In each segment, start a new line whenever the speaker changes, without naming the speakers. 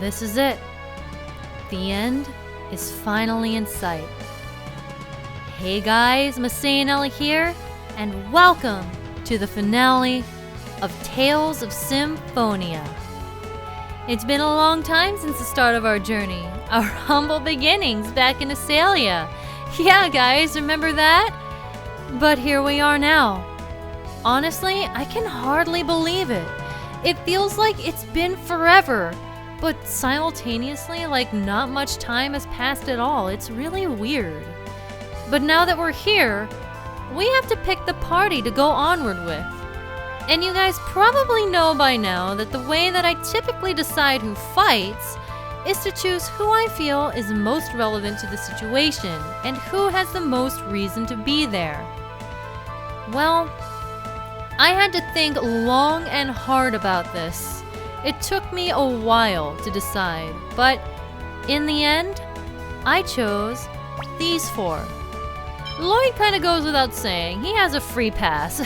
This is it. The end is finally in sight. Hey guys, MasaeAnela here, and welcome to the finale of Tales of Symphonia. It's been a long time since the start of our journey, our humble beginnings back in Symphonia. Yeah guys, remember that? But here we are now. Honestly, I can hardly believe it. It feels like it's been forever, but simultaneously, like not much time has passed at all. It's really weird. But now that we're here, we have to pick the party to go onward with. And you guys probably know by now that the way that I typically decide who fights is to choose who I feel is most relevant to the situation and who has the most reason to be there. Well, I had to think long and hard about this. It took me a while to decide, but in the end, I chose these four. Lloyd kind of goes without saying. He has a free pass.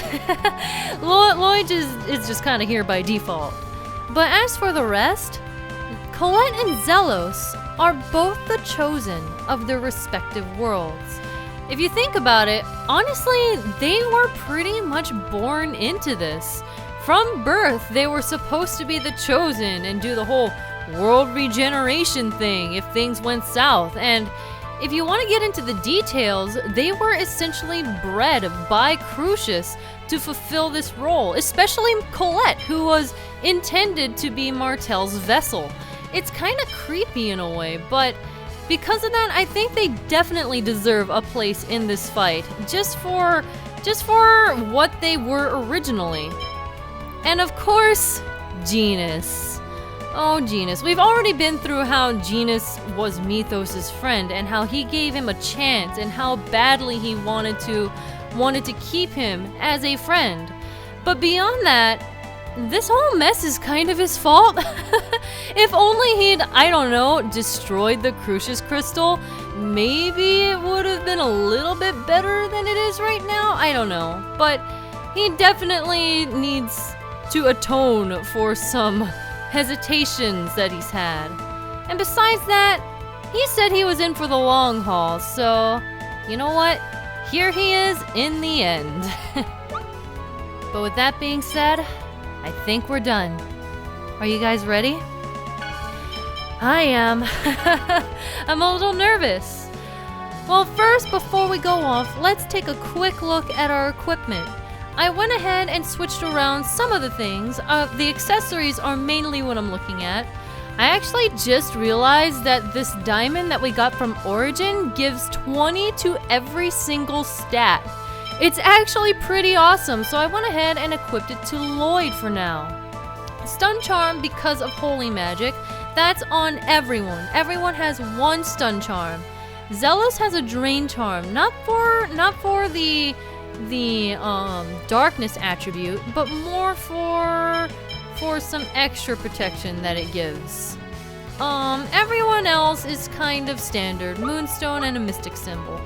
Lloyd is just kind of here by default. But as for the rest, Colette and Zelos are both the chosen of their respective worlds. If you think about it, honestly, they were pretty much born into this. From birth, they were supposed to be the chosen and do the whole world regeneration thing if things went south. And if you want to get into the details, they were essentially bred by Crucius to fulfill this role, especially Colette, who was intended to be Martel's vessel. It's kind of creepy in a way, but because of that, I think they definitely deserve a place in this fight, just for what they were originally. And of course, Genus. Oh, Genus. We've already been through how Genus was Mythos' friend and how he gave him a chance and how badly he wanted to keep him as a friend. But beyond that, this whole mess is kind of his fault. If only he'd, I don't know, destroyed the Crucius crystal, maybe it would have been a little bit better than it is right now. I don't know. But he definitely needs to atone for some hesitations that he's had. And besides that, he said he was in for the long haul, so you know what? Here he is in the end. But with that being said, I think we're done. Are you guys ready? I am. I'm a little nervous. Well, first, before we go off, let's take a quick look at our equipment. I went ahead and switched around some of the things. The accessories are mainly what I'm looking at. I actually just realized that this diamond that we got from Origin gives 20 to every single stat. It's actually pretty awesome, so I went ahead and equipped it to Lloyd for now. Stun Charm, because of Holy Magic, that's on everyone. Everyone has one Stun Charm. Zelos has a Drain Charm, not for the darkness attribute, but more for some extra protection that it gives. Everyone else is kind of standard. Moonstone and a Mystic Symbol.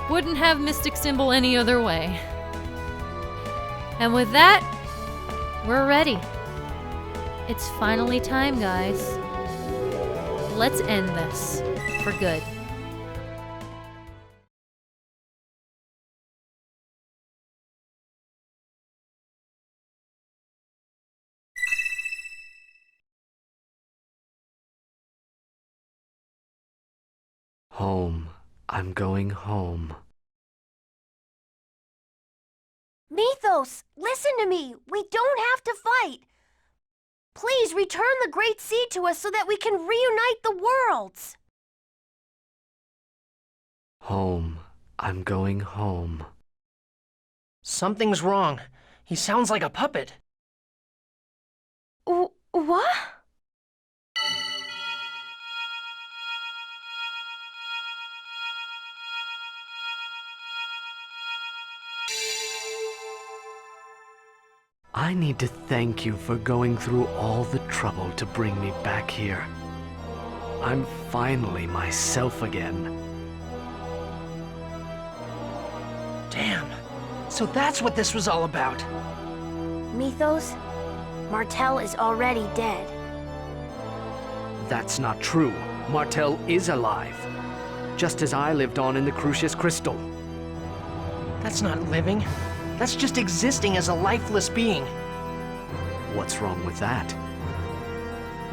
Wouldn't have Mystic Symbol any other way. And with that, we're ready. It's finally time, guys. Let's end this for good.
Home. I'm going home.
Mythos, listen to me. We don't have to fight. Please return the Great Sea to us so that we can reunite the worlds.
Home. I'm going home.
Something's wrong. He sounds like a puppet.
What?
I need to thank you for going through all the trouble to bring me back here. I'm finally myself again.
Damn. So that's what this was all about.
Mythos, Martel is already dead.
That's not true. Martel is alive. Just as I lived on in the Crucius Crystal.
That's not living. That's just existing as a lifeless being.
What's wrong with that?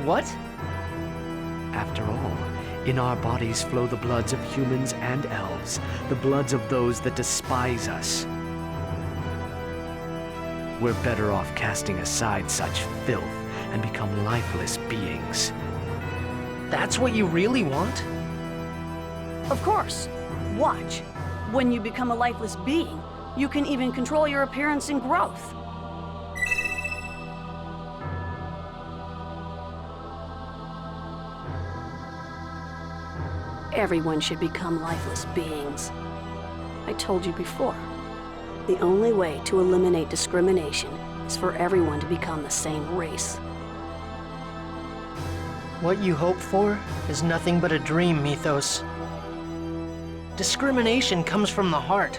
What?
After all, in our bodies flow the bloods of humans and elves, the bloods of those that despise us. We're better off casting aside such filth and become lifeless beings.
That's what you really want?
Of course. Watch. When you become a lifeless being, you can even control your appearance and growth. Everyone should become lifeless beings. I told you before, the only way to eliminate discrimination is for everyone to become the same race.
What you hope for is nothing but a dream, Mythos. Discrimination comes from the heart.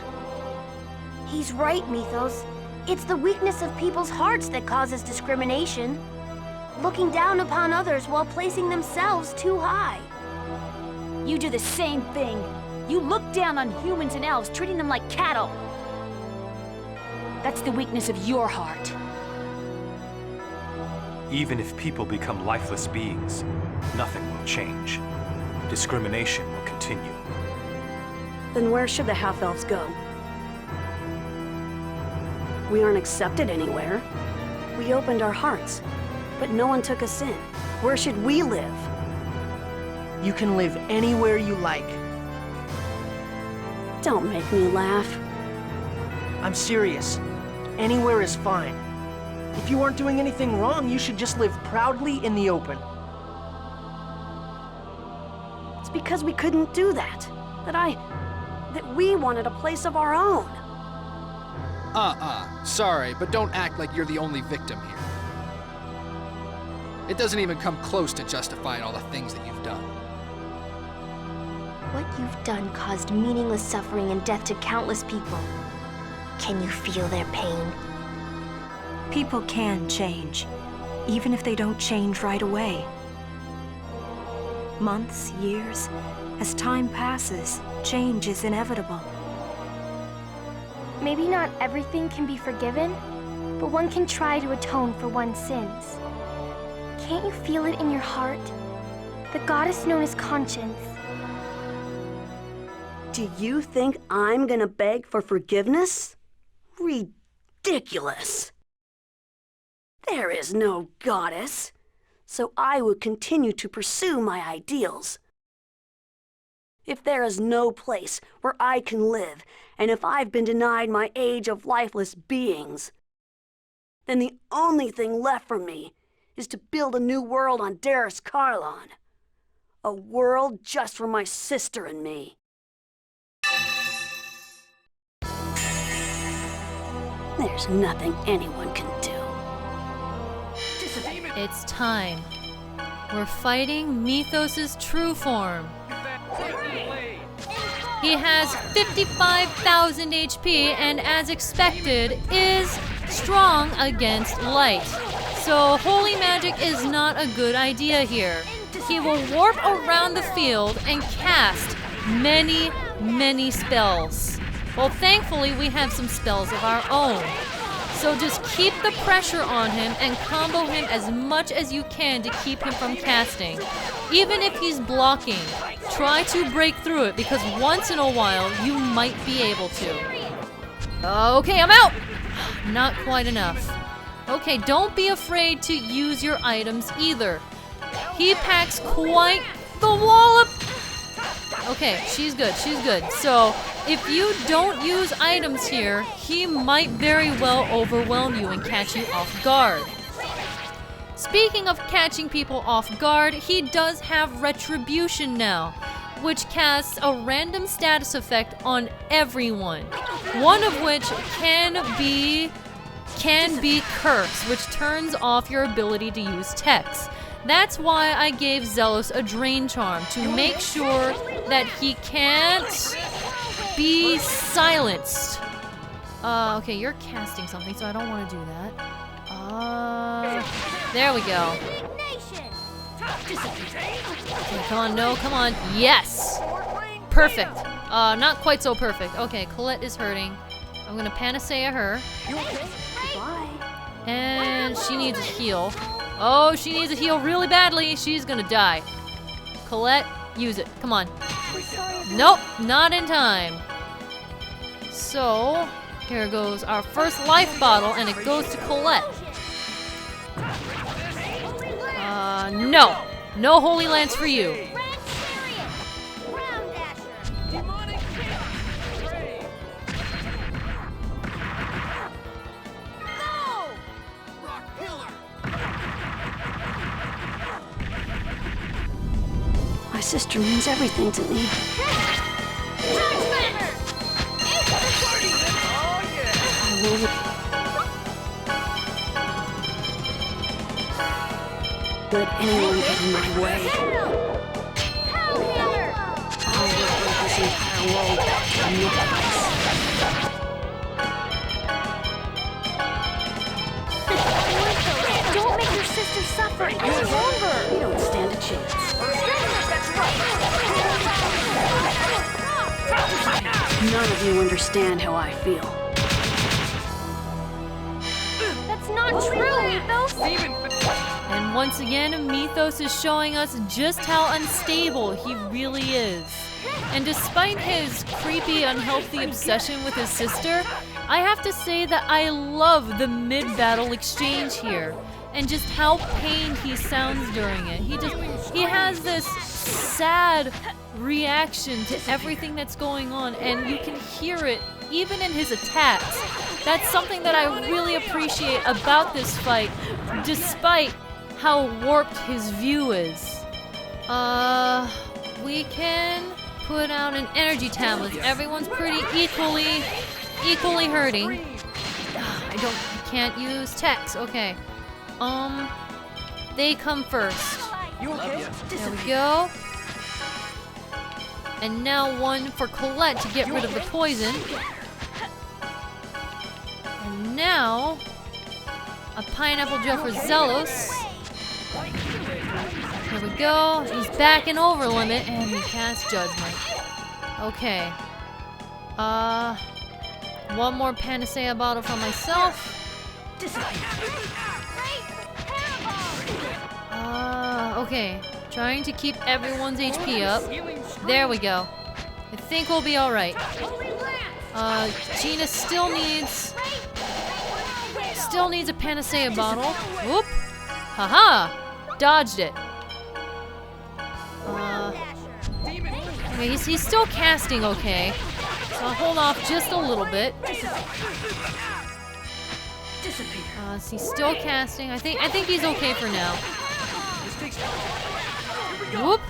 He's right, Mythos. It's the weakness of people's hearts that causes discrimination. Looking down upon others while placing themselves too high.
You do the same thing. You look down on humans and elves, treating them like cattle. That's the weakness of your heart.
Even if people become lifeless beings, nothing will change. Discrimination will continue.
Then where should the half-elves go? We aren't accepted anywhere. We opened our hearts, but no one took us in. Where should we live?
You can live anywhere you like.
Don't make me laugh.
I'm serious. Anywhere is fine. If you aren't doing anything wrong, you should just live proudly in the open.
It's because we couldn't do that. That we wanted a place of our own.
Sorry, but don't act like you're the only victim here. It doesn't even come close to justifying all the things that you've done.
What you've done caused meaningless suffering and death to countless people. Can you feel their pain?
People can change, even if they don't change right away. Months, years, as time passes, change is inevitable.
Maybe not everything can be forgiven, but one can try to atone for one's sins. Can't you feel it in your heart? The goddess known as Conscience.
Do you think I'm gonna beg for forgiveness? Ridiculous. There is no goddess, so I would continue to pursue my ideals. If there is no place where I can live, and if I've been denied my age of lifeless beings, then the only thing left for me is to build a new world on Darris Carlon. A world just for my sister and me. There's nothing anyone can do.
It's time. We're fighting Mythos' true form. He has 55,000 HP and, as expected, is strong against light. So holy magic is not a good idea here. He will warp around the field and cast many, many spells. Well, thankfully, we have some spells of our own. So just keep the pressure on him and combo him as much as you can to keep him from casting. Even if he's blocking, try to break through it because once in a while, you might be able to. Okay, I'm out! Not quite enough. Okay, don't be afraid to use your items either. He packs quite the wallop. Okay, she's good, she's good. So, if you don't use items here, he might very well overwhelm you and catch you off guard. Speaking of catching people off guard, he does have Retribution now, which casts a random status effect on everyone. One of which can be Curse, which turns off your ability to use text. That's why I gave Zelos a Drain Charm, to make sure that he can't be silenced. Okay, you're casting something, so I don't want to do that. There we go. Okay, come on, no, come on. Yes! Perfect. Not quite so perfect. Okay, Colette is hurting. I'm gonna Panacea her. And she needs a heal. Oh, she needs a heal really badly. She's gonna die. Colette, use it. Come on. Nope, not in time. So, here goes our first life bottle, and it goes to Colette. No. No Holy Lance for you.
My sister means everything to me. I won't let anyone get in my way. I'll rebuild this entire world back to a new place.
Don't make your sister suffer any longer.
You don't stand a chance. None of you understand how I feel.
That's not true, Mythos.
And once again, Mythos is showing us just how unstable he really is. And despite his creepy, unhealthy obsession with his sister, I have to say that I love the mid-battle exchange here. And just how pained he sounds during it. He has this sad reaction to everything that's going on, and you can hear it even in his attacks. That's something that I really appreciate about this fight, despite how warped his view is. We can put out an energy tablet. Everyone's pretty equally hurting. I can't use text. Okay. They come first. There we go. And now one for Colette to get rid of the poison. And now a pineapple gel for Zelos. There we go. He's back in over limit, and he casts Judgment. Okay. One more Panacea bottle for myself. Okay. Trying to keep everyone's HP up. There we go. I think we'll be alright. Gina still needs a Panacea bottle. Whoop. Haha. Dodged it. Okay, he's still casting okay. So I'll hold off just a little bit. He's still casting. I think he's okay for now. Whoop.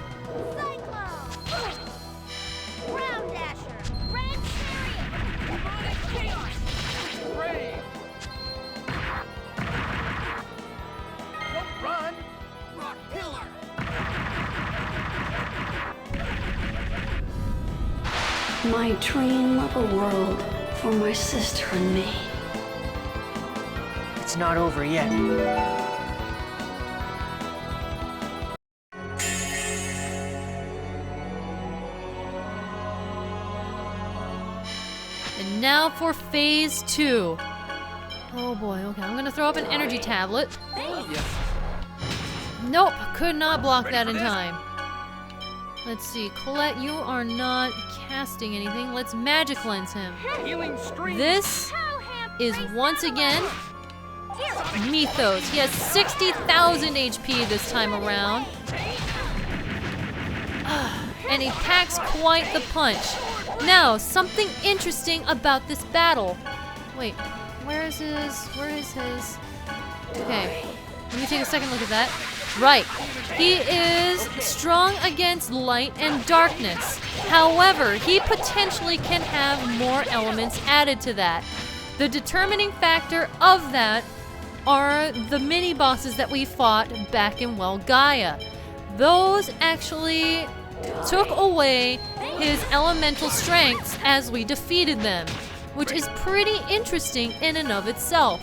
My dream of a world for my sister and me.
It's not over yet.
And now for phase 2. Oh boy, okay, I'm gonna throw up an energy tablet. Nope, could not block that in time. Let's see, Colette, you are not casting anything. Let's magic cleanse him. This is once again Mythos. He has 60,000 HP this time around. And he packs quite the punch. Now, something interesting about this battle. Wait, where is his? Okay, let me take a second look at that. Right, he is strong against light and darkness. However, he potentially can have more elements added to that. The determining factor of that are the mini-bosses that we fought back in Gaia. Those actually took away his elemental strengths as we defeated them, which is pretty interesting in and of itself.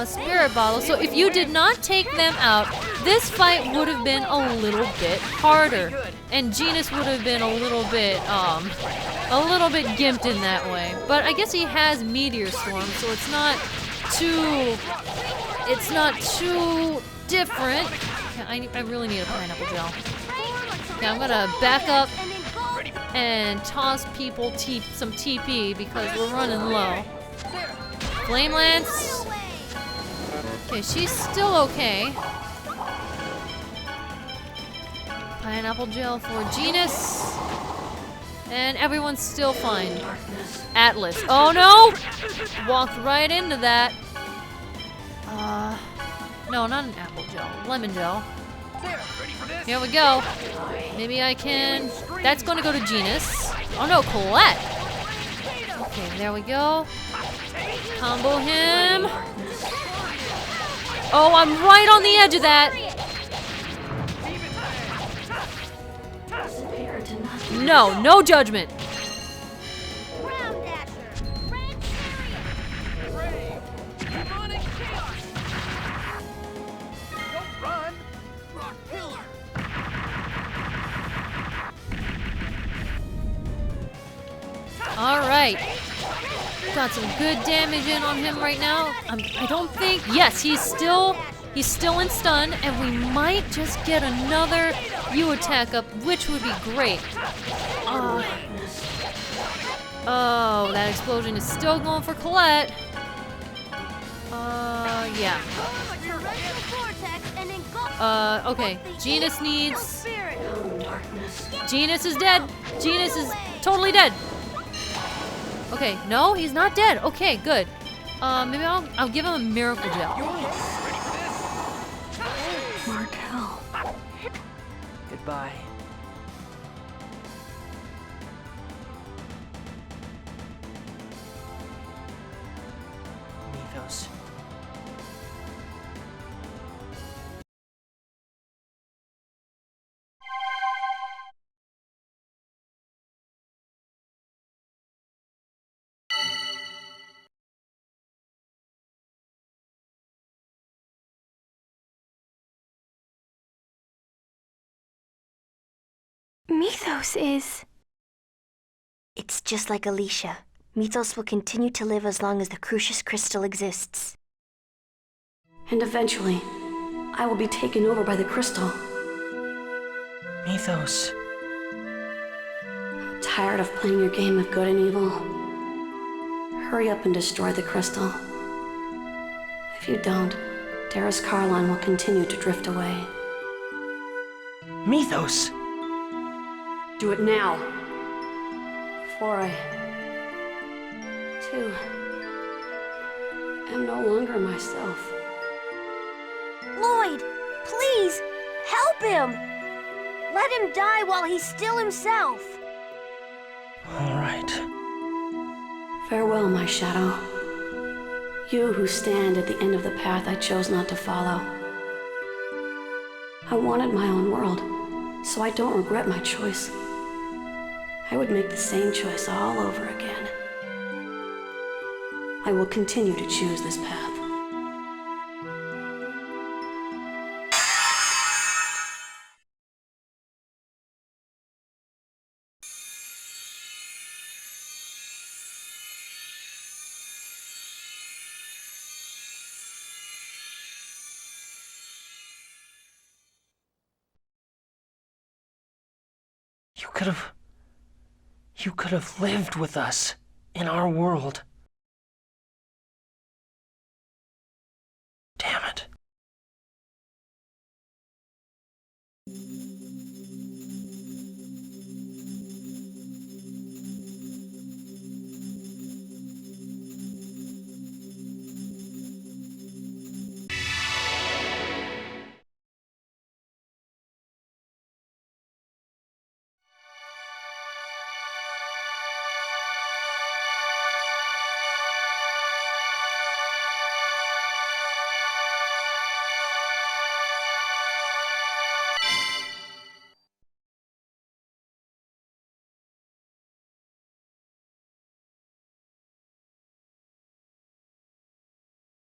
spirit bottles. So if you did not take them out, this fight would have been a little bit harder. And Genus would have been a little bit gimped in that way. But I guess he has Meteor Storm, so it's not too different. Okay, I really need a pineapple gel. Okay, I'm gonna back up and toss people some TP because we're running low. Flame Lance. Okay, she's still okay. Pineapple gel for Genus. And everyone's still fine. Atlas. Oh no! Walked right into that. No, not an apple gel. Lemon gel. Here we go. Maybe I can... That's going to go to Genus. Oh no, Colette! Okay, there we go. Combo him. Oh, I'm right on the edge of that. No, no judgment. Alright. Got some good damage in on him right now. I don't think... Yes, he's still in stun, and we might just get another U attack up, which would be great. Oh, that explosion is still going for Colette. Yeah. Okay. Genus needs... Genus is dead. Genus is totally dead. Okay, no, he's not dead. Okay, good. Maybe I'll give him a miracle gel.
Martel.
Goodbye. Mythos.
Mythos is... It's just like Alicia. Mythos will continue to live as long as the Crucius Crystal exists.
And eventually, I will be taken over by the crystal.
Mythos.
I'm tired of playing your game of good and evil. Hurry up and destroy the crystal. If you don't, Darius Carlon will continue to drift away.
Mythos!
Do it now. Before I, too, am no longer myself.
Lloyd, please, help him! Let him die while he's still himself.
All right.
Farewell, my shadow. You who stand at the end of the path I chose not to follow. I wanted my own world, so I don't regret my choice. I would make the same choice all over again. I will continue to choose this path.
You could have lived with us in our world. Damn it.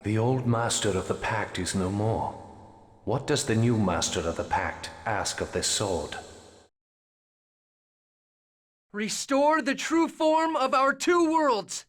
The old master of the pact is no more. What does the new master of the pact ask of this sword?
Restore the true form of our two worlds!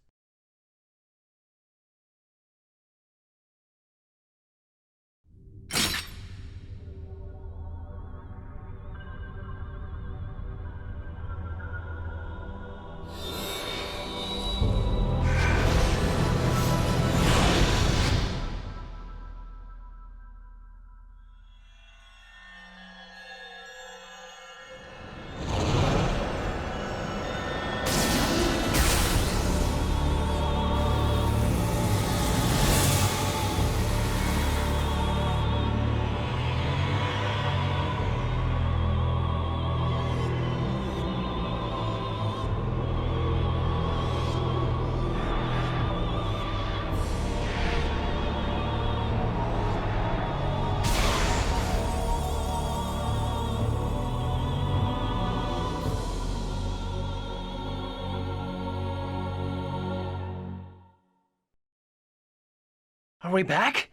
Are we back?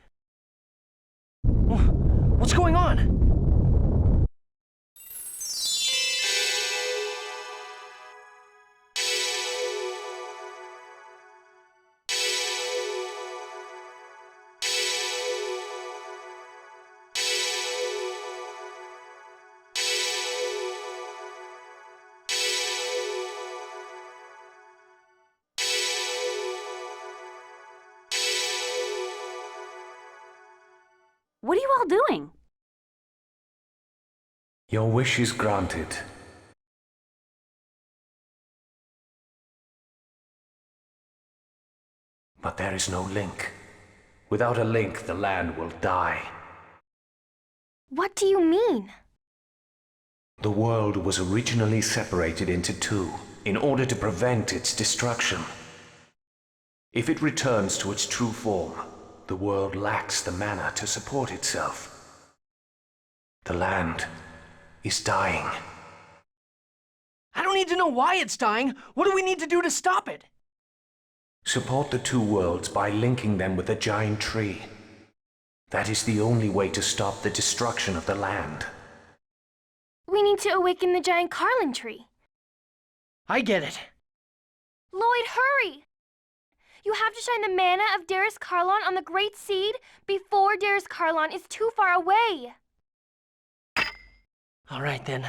What's going on?
What are you all doing?
Your wish is granted. But there is no link. Without a link, the land will die.
What do you mean?
The world was originally separated into two in order to prevent its destruction. If it returns to its true form, the world lacks the mana to support itself. The land is dying.
I don't need to know why it's dying. What do we need to do to stop it?
Support the two worlds by linking them with a giant tree. That is the only way to stop the destruction of the land.
We need to awaken the giant Carlin tree.
I get it.
Lloyd, hurry! You have to shine the mana of Darius Carlon on the Great Seed before Darius Carlon is too far away.
All right then.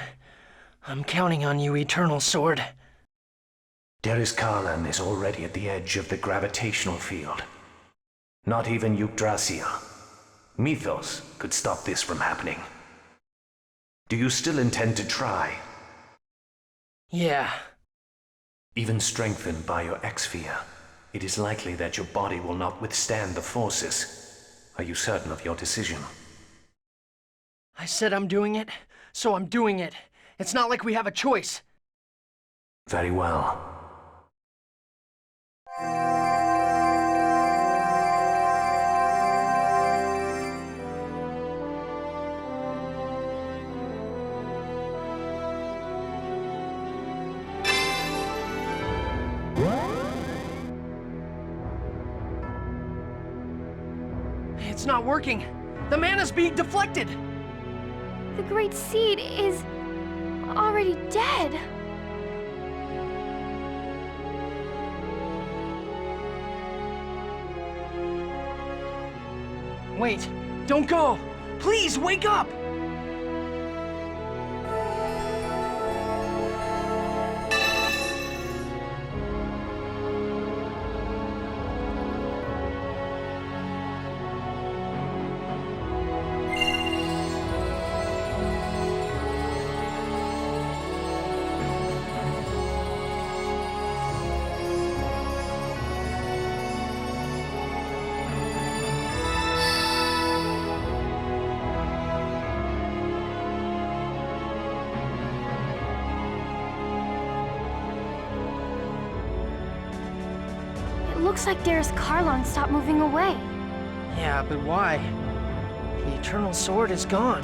I'm counting on you, Eternal Sword.
Darius Carlin is already at the edge of the gravitational field. Not even Yggdrasil, Mythos, could stop this from happening. Do you still intend to try?
Yeah.
Even strengthened by your X-Sphere, it is likely that your body will not withstand the forces. Are you certain of your decision?
I said I'm doing it, so I'm doing it. It's not like we have a choice.
Very well.
It's not working. The mana's being deflected.
The Great Seed is already dead.
Wait, don't go. Please, wake up!
It looks like Darius Carlon stopped moving away.
Yeah, but why? The Eternal Sword is gone.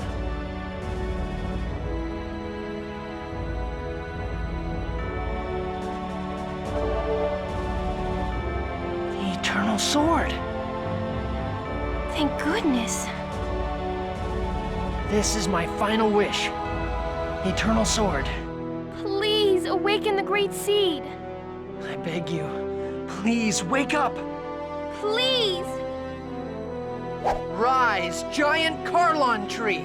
The Eternal Sword!
Thank goodness.
This is my final wish. Eternal Sword.
Please awaken the Great Seed.
I beg you, please wake up!
Please!
Rise, giant Carlon tree!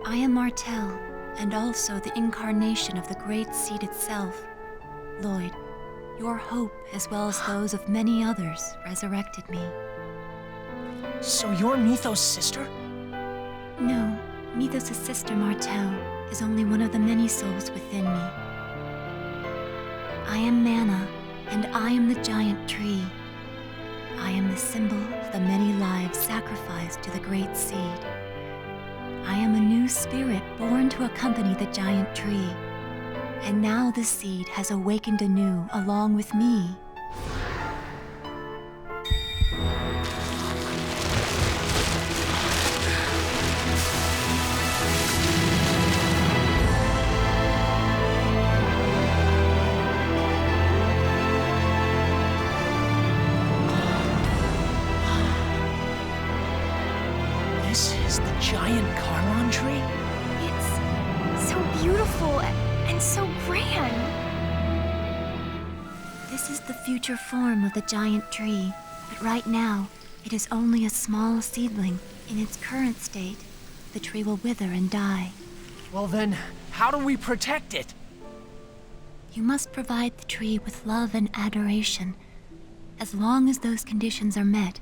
I am Martel, and also the incarnation of the Great Seed itself. Lloyd, your hope, as well as those of many others, resurrected me.
So you're Mythos' sister?
No, Mythos' sister Martel is only one of the many souls within me. I am Mana, and I am the giant tree. I am the symbol of the many lives sacrificed to the Great Seed. I am a new spirit born to accompany the giant tree. And now the seed has awakened anew along with me.
This is the giant Carlon tree?
It's so beautiful and so grand.
This is the future form of the giant tree, but right now, it is only a small seedling. In its current state, the tree will wither and die.
Well then, how do we protect it?
You must provide the tree with love and adoration. As long as those conditions are met,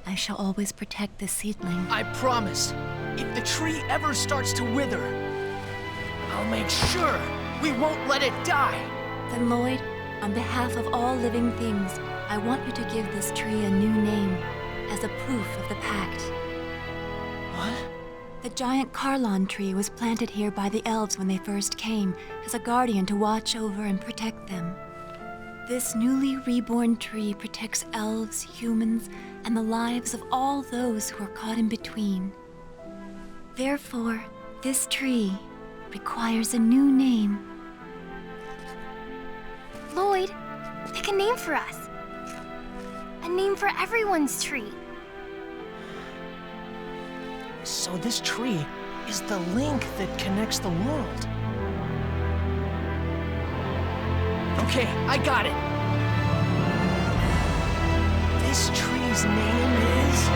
I shall always protect the seedling.
I promise, if the tree ever starts to wither, I'll make sure we won't let it die.
Then Lloyd, on behalf of all living things, I want you to give this tree a new name, as a proof of the pact.
What?
The giant Carlon tree was planted here by the elves when they first came, as a guardian to watch over and protect them. This newly reborn tree protects elves, humans, and the lives of all those who are caught in between. Therefore, this tree requires a new name.
Lloyd, pick a name for us. A name for everyone's tree.
So this tree is the link that connects the world. Okay, I got it. This tree's name is...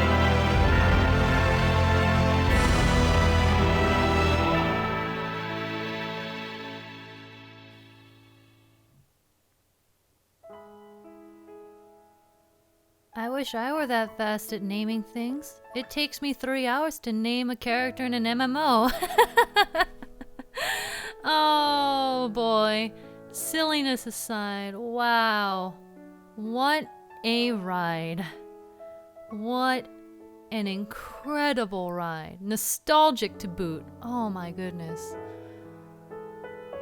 I wish I were that fast at naming things. It takes me 3 hours to name a character in an MMO. Oh boy. Silliness aside, wow. What a ride. What an incredible ride. Nostalgic to boot. Oh my goodness.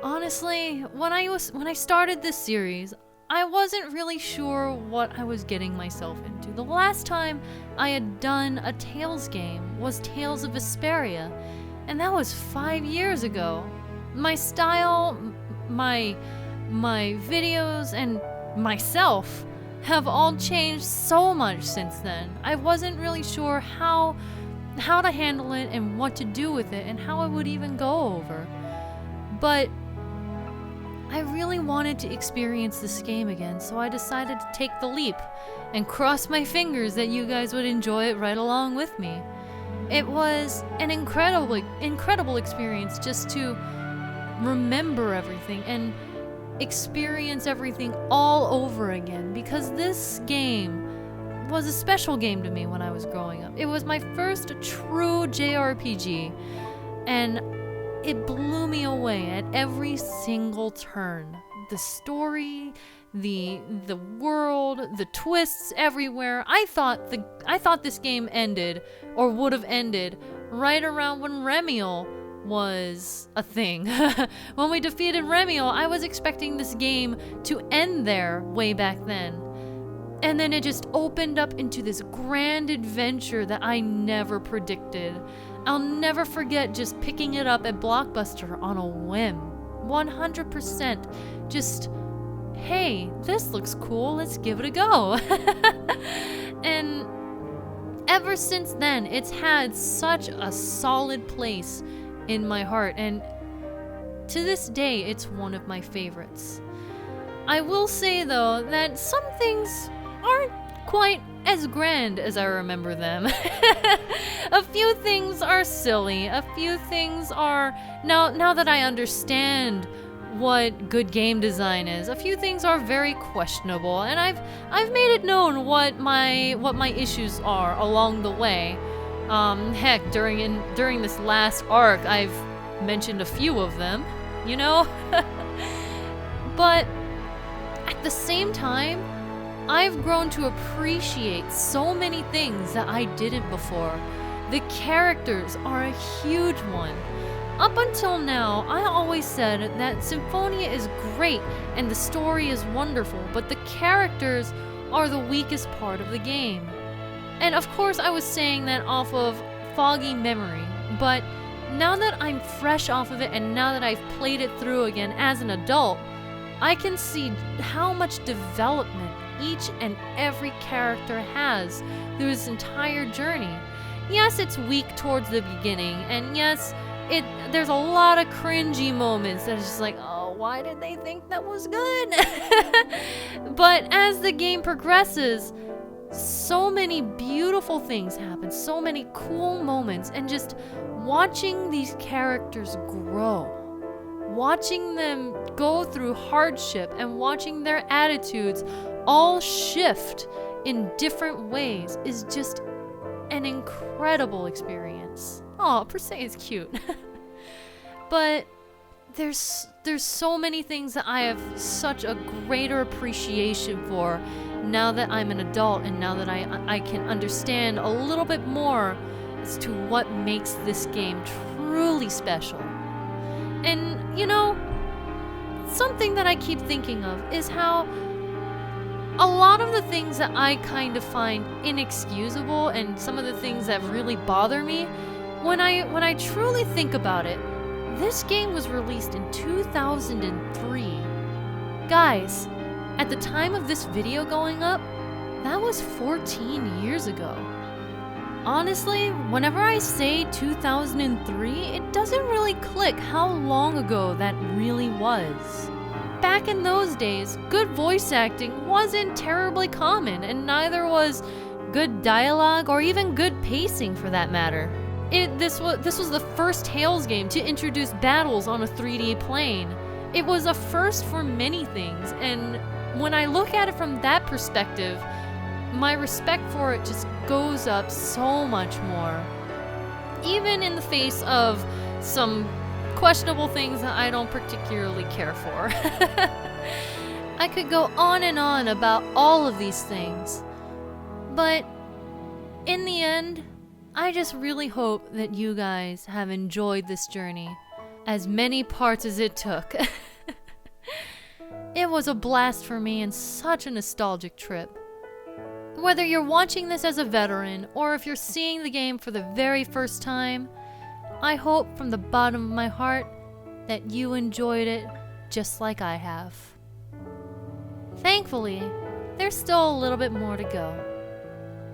Honestly, when I started this series, I wasn't really sure what I was getting myself into. The last time I had done a Tales game was Tales of Vesperia, and that was 5 years ago. My style, my videos, and myself have all changed so much since then. I wasn't really sure how to handle it and what to do with it and how I would even go over. But I really wanted to experience this game again, so I decided to take the leap and cross my fingers that you guys would enjoy it right along with me. It was an incredible experience just to remember everything and experience everything all over again, because this game was a special game to me when I was growing up. It was my first true JRPG, and it blew me away at every single turn. The story, the world, the twists everywhere. I thought this game ended, or would have ended, right around when Remiel was a thing. When we defeated Remiel, I was expecting this game to end there way back then. And then it just opened up into this grand adventure that I never predicted. I'll never forget just picking it up at Blockbuster on a whim. 100%. Just, hey, this looks cool, let's give it a go. And ever since then, it's had such a solid place in my heart, and to this day, it's one of my favorites. I will say, though, that some things aren't quite as grand as I remember them. A few things are silly. A few things are, now that I understand what good game design is, a few things are very questionable, and I've made it known what my issues are along the way. Heck, during this last arc, I've mentioned a few of them, you know? But at the same time, I've grown to appreciate so many things that I didn't before. The characters are a huge one. Up until now, I always said that Symphonia is great and the story is wonderful, but the characters are the weakest part of the game. And of course, I was saying that off of foggy memory, but now that I'm fresh off of it and now that I've played it through again as an adult, I can see how much development each and every character has through this entire journey. Yes, it's weak towards the beginning, and yes, there's a lot of cringy moments that it's just like, oh, why did they think that was good? But as the game progresses, so many beautiful things happen, so many cool moments, and just watching these characters grow, watching them go through hardship and watching their attitudes all shift in different ways is just an incredible experience. Aw, per se is cute. But there's so many things that I have such a greater appreciation for now that I'm an adult and now that I can understand a little bit more as to what makes this game truly special. And, you know, something that I keep thinking of is how a lot of the things that I kind of find inexcusable and some of the things that really bother me, when I truly think about it, this game was released in 2003. Guys, at the time of this video going up, that was 14 years ago. Honestly, whenever I say 2003, it doesn't really click how long ago that really was. Back in those days, good voice acting wasn't terribly common, and neither was good dialogue or even good pacing for that matter. This was the first Tales game to introduce battles on a 3D plane. It was a first for many things, and when I look at it from that perspective, my respect for it just goes up so much more. Even in the face of some questionable things that I don't particularly care for. I could go on and on about all of these things. But in the end, I just really hope that you guys have enjoyed this journey, as many parts as it took. It was a blast for me and such a nostalgic trip. Whether you're watching this as a veteran or if you're seeing the game for the very first time, I hope from the bottom of my heart that you enjoyed it just like I have. Thankfully, there's still a little bit more to go.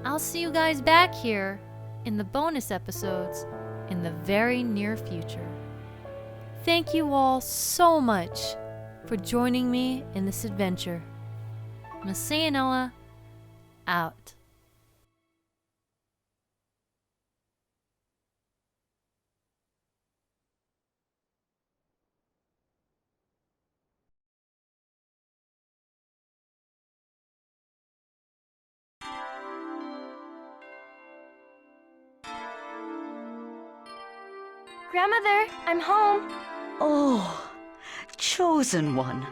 I'll see you guys back here in the bonus episodes in the very near future. Thank you all so much for joining me in this adventure. MasaeAnela, out.
Grandmother, I'm home.
Oh, chosen one.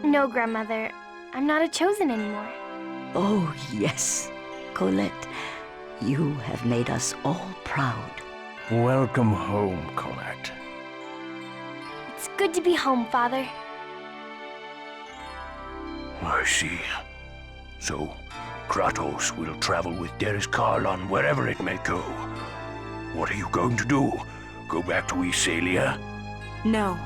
No, Grandmother, I'm not a chosen anymore.
Oh, yes. Colette, you have made us all proud.
Welcome home, Colette.
It's good to be home, Father.
I see. So, Kratos will travel with Derris Karlon wherever it may go. What are you going to do? Go back to Iselia?
No,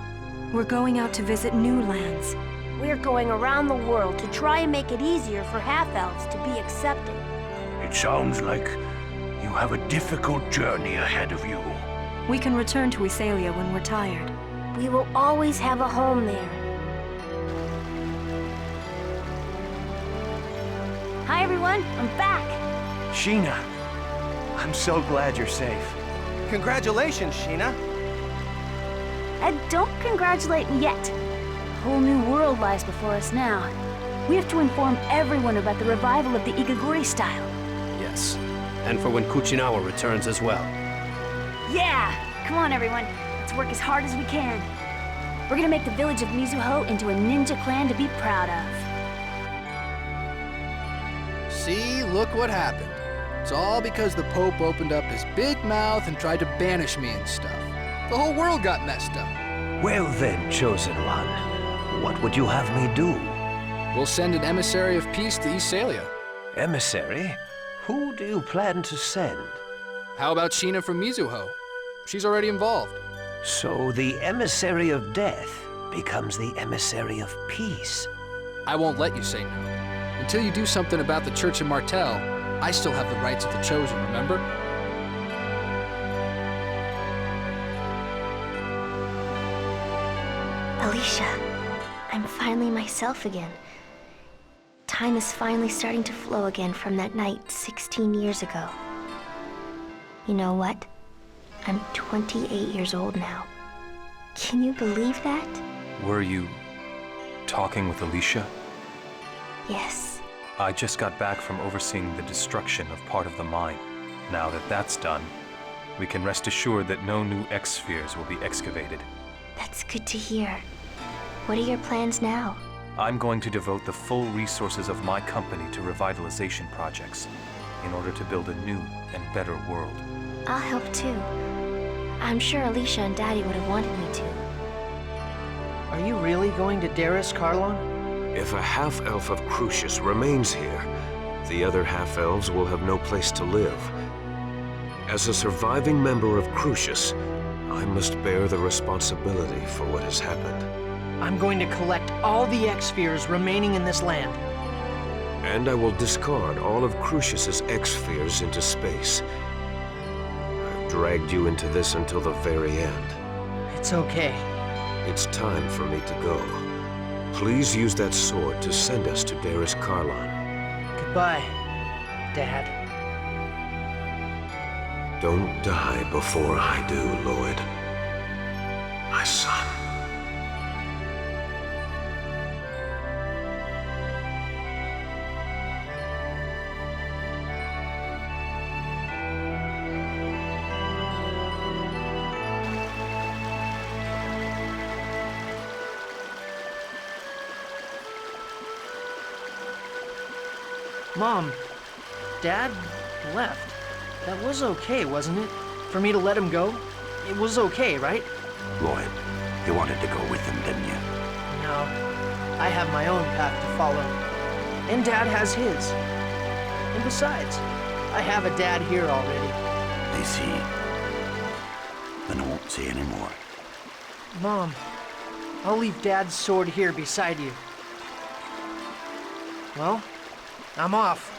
we're going out to visit new lands.
We're going around the world to try and make it easier for half-elves to be accepted.
It sounds like you have a difficult journey ahead of you.
We can return to Iselia when we're tired.
We will always have a home there.
Hi, everyone. I'm back.
Sheena, I'm so glad you're safe.
Congratulations, Sheena.
And don't congratulate me yet. A whole new world lies before us now. We have to inform everyone about the revival of the Igaguri style.
Yes, and for when Kuchinawa returns as well.
Yeah! Come on, everyone. Let's work as hard as we can. We're gonna make the village of Mizuho into a ninja clan to be proud of.
See, look what happened. It's all because the Pope opened up his big mouth and tried to banish me and stuff. The whole world got messed up.
Well then, chosen one, what would you have me do?
We'll send an emissary of peace to Iselia.
Emissary? Who do you plan to send?
How about Sheena from Mizuho? She's already involved.
So the emissary of death becomes the emissary of peace.
I won't let you say no. Until you do something about the Church of Martel, I still have the rights of the Chosen, remember?
Alicia, I'm finally myself again. Time is finally starting to flow again from that night 16 years ago. You know what? I'm 28 years old now. Can you believe that?
Were you talking with Alicia?
Yes.
I just got back from overseeing the destruction of part of the mine. Now that that's done, we can rest assured that no new X-spheres will be excavated.
That's good to hear. What are your plans now?
I'm going to devote the full resources of my company to revitalization projects in order to build a new and better world.
I'll help too. I'm sure Alicia and Daddy would have wanted me to.
Are you really going to Derris Karlon?
If a half-elf of Crucius remains here, the other half-elves will have no place to live. As a surviving member of Crucius, I must bear the responsibility for what has happened.
I'm going to collect all the X-spheres remaining in this land.
And I will discard all of Crucius's X-spheres into space. I've dragged you into this until the very end.
It's okay.
It's time for me to go. Please use that sword to send us to Derris Karlon.
Goodbye, Dad.
Don't die before I do, Lloyd. My son.
Mom, Dad left. That was okay, wasn't it? For me to let him go? It was okay, right?
Lloyd, you wanted to go with him, didn't you?
No. I have my own path to follow. And Dad has his. And besides, I have a dad here already.
I see. Then I won't say any more.
Mom, I'll leave Dad's sword here beside you. Well, I'm off.